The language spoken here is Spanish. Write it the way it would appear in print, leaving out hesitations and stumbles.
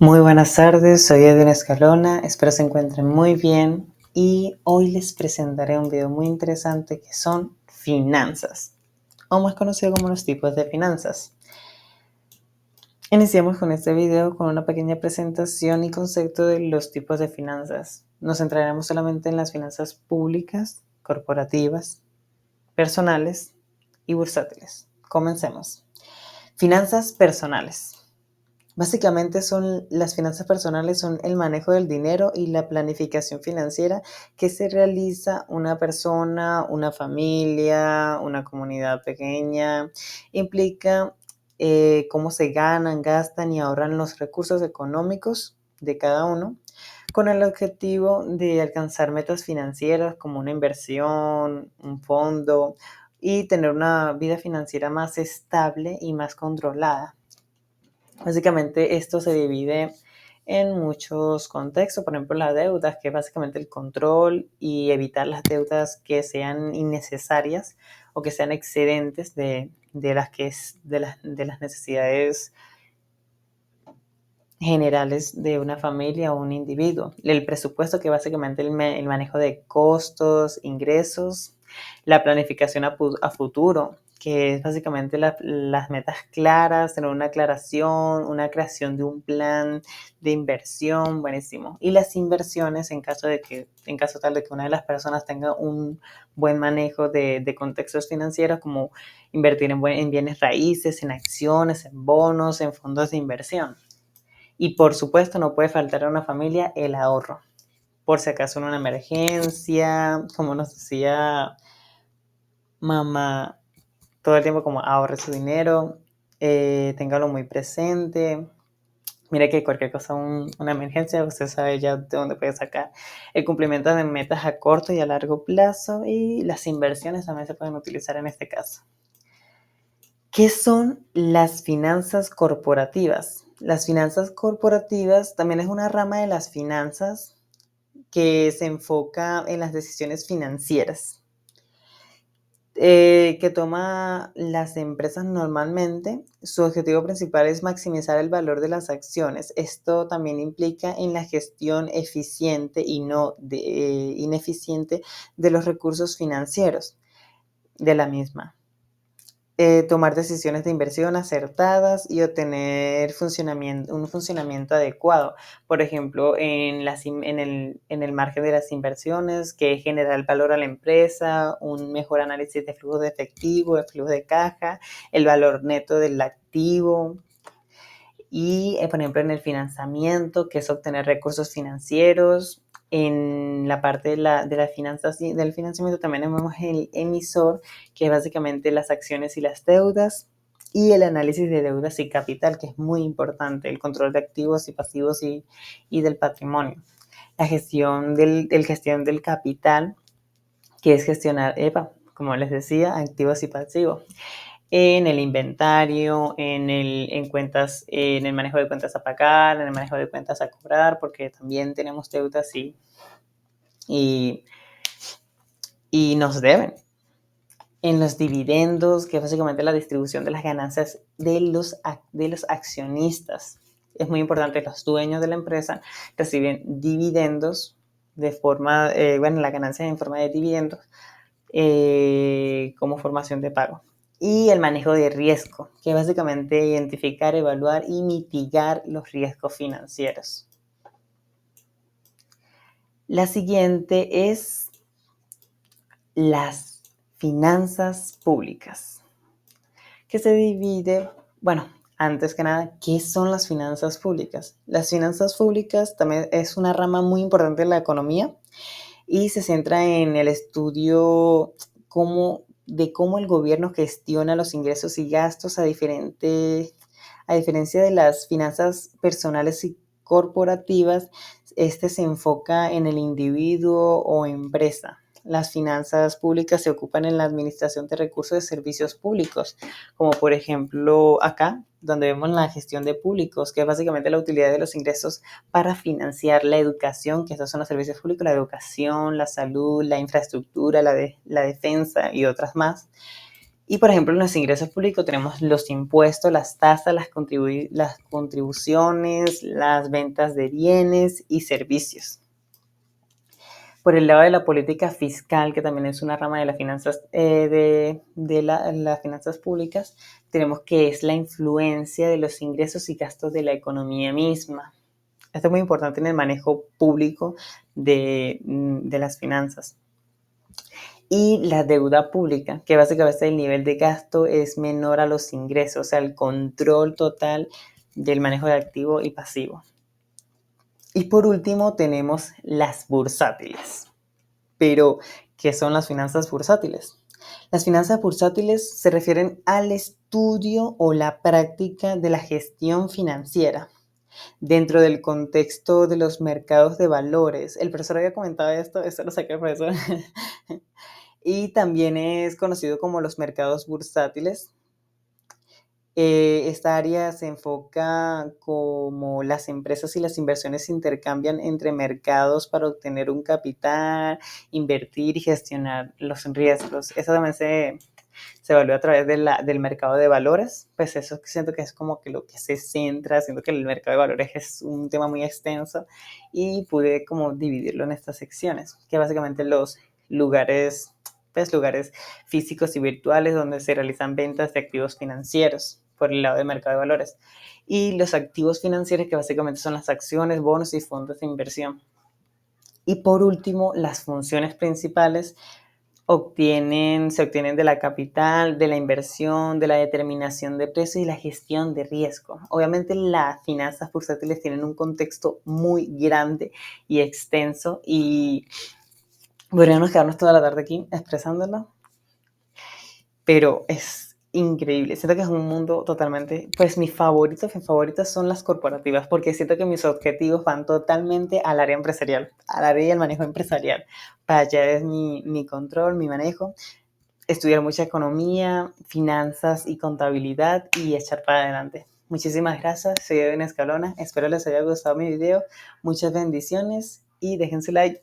Muy buenas tardes, soy Edwin Escalona, espero se encuentren muy bien y hoy les presentaré un video muy interesante que son finanzas, o más conocido como los tipos de finanzas. Iniciamos con este video con una pequeña presentación y concepto de los tipos de finanzas. Nos centraremos solamente en las finanzas públicas, corporativas, personales y bursátiles. Comencemos. Finanzas personales. Básicamente las finanzas personales son el manejo del dinero y la planificación financiera que se realiza una persona, una familia, una comunidad pequeña. Implica cómo se ganan, gastan y ahorran los recursos económicos de cada uno con el objetivo de alcanzar metas financieras como una inversión, un fondo y tener una vida financiera más estable y más controlada. Básicamente esto se divide en muchos contextos, por ejemplo la deuda, que es básicamente el control y evitar las deudas que sean innecesarias o que sean excedentes de las necesidades generales de una familia o un individuo. El presupuesto, que básicamente el manejo de costos, ingresos, la planificación a futuro, que es básicamente las metas claras, tener una aclaración, una creación de un plan de inversión, buenísimo. Y las inversiones en caso tal de que una de las personas tenga un buen manejo de contextos financieros, como invertir en bienes raíces, en acciones, en bonos, en fondos de inversión. Y por supuesto no puede faltar a una familia el ahorro, por si acaso en una emergencia, como nos decía mamá todo el tiempo, como ahorre su dinero, téngalo muy presente. Mira que cualquier cosa, una emergencia, usted sabe ya de dónde puede sacar. El cumplimiento de metas a corto y a largo plazo y las inversiones también se pueden utilizar en este caso. ¿Qué son las finanzas corporativas? Las finanzas corporativas también es una rama de las finanzas que se enfoca en las decisiones financieras que toma las empresas normalmente. Su objetivo principal es maximizar el valor de las acciones. Esto también implica en la gestión eficiente y no ineficiente de los recursos financieros de la misma. Tomar decisiones de inversión acertadas y obtener un funcionamiento adecuado. Por ejemplo, en el margen de las inversiones, que genera el valor a la empresa, un mejor análisis de flujo de efectivo, de flujo de caja, el valor neto del activo. Y, por ejemplo, en el financiamiento, que es obtener recursos financieros. En la parte de las finanzas del financiamiento también tenemos el emisor, que es básicamente las acciones y las deudas, y el análisis de deudas y capital, que es muy importante, el control de activos y pasivos y del patrimonio. La gestión del capital, que es gestionar, como les decía, activos y pasivos. En el inventario, en el manejo de cuentas a pagar, en el manejo de cuentas a cobrar, porque también tenemos deudas y nos deben. En los dividendos, que es básicamente la distribución de las ganancias de los accionistas. Es muy importante, los dueños de la empresa reciben dividendos de forma, la ganancia en forma de dividendos como formación de pago. Y el manejo de riesgo, que es básicamente identificar, evaluar y mitigar los riesgos financieros. La siguiente es las finanzas públicas, que se divide, antes que nada, ¿qué son las finanzas públicas? Las finanzas públicas también es una rama muy importante de la economía y se centra en el estudio de cómo el gobierno gestiona los ingresos y gastos a diferencia de las finanzas personales y corporativas. Este se enfoca en el individuo o empresa. Las finanzas públicas se ocupan en la administración de recursos de servicios públicos, como por ejemplo acá, donde vemos la gestión de públicos, que es básicamente la utilidad de los ingresos para financiar la educación, que estos son los servicios públicos, la educación, la salud, la infraestructura, la defensa y otras más. Y, por ejemplo, en los ingresos públicos tenemos los impuestos, las tasas, las contribuciones, las ventas de bienes y servicios. Por el lado de la política fiscal, que también es una rama de las finanzas, las finanzas públicas, tenemos que es la influencia de los ingresos y gastos de la economía misma. Esto es muy importante en el manejo público de las finanzas. Y la deuda pública, que básicamente el nivel de gasto es menor a los ingresos, o sea, el control total del manejo de activo y pasivo. Y por último tenemos las bursátiles. Pero, ¿qué son las finanzas bursátiles? Las finanzas bursátiles se refieren al estudio o la práctica de la gestión financiera dentro del contexto de los mercados de valores. El profesor había comentado esto lo saqué el profesor. Y también es conocido como los mercados bursátiles. Esta área se enfoca como las empresas y las inversiones se intercambian entre mercados para obtener un capital, invertir y gestionar los riesgos. Eso también se evalúa a través del mercado de valores. Pues eso siento que es como que lo que se centra, siento que el mercado de valores es un tema muy extenso y pude como dividirlo en estas secciones, que básicamente los lugares físicos y virtuales donde se realizan ventas de activos financieros por el lado del mercado de valores. Y los activos financieros, que básicamente son las acciones, bonos y fondos de inversión. Y por último, las funciones principales se obtienen de la capital, de la inversión, de la determinación de precios y la gestión de riesgo. Obviamente las finanzas bursátiles tienen un contexto muy grande y extenso y podríamos quedarnos toda la tarde aquí expresándolo, pero es increíble. Siento que es un mundo totalmente, pues mis favoritas son las corporativas, porque siento que mis objetivos van totalmente al área empresarial, al área del manejo empresarial. Para allá es mi control, mi manejo, estudiar mucha economía, finanzas y contabilidad y echar para adelante. Muchísimas gracias, soy Edwin Escalona, espero les haya gustado mi video, muchas bendiciones y dejen su like.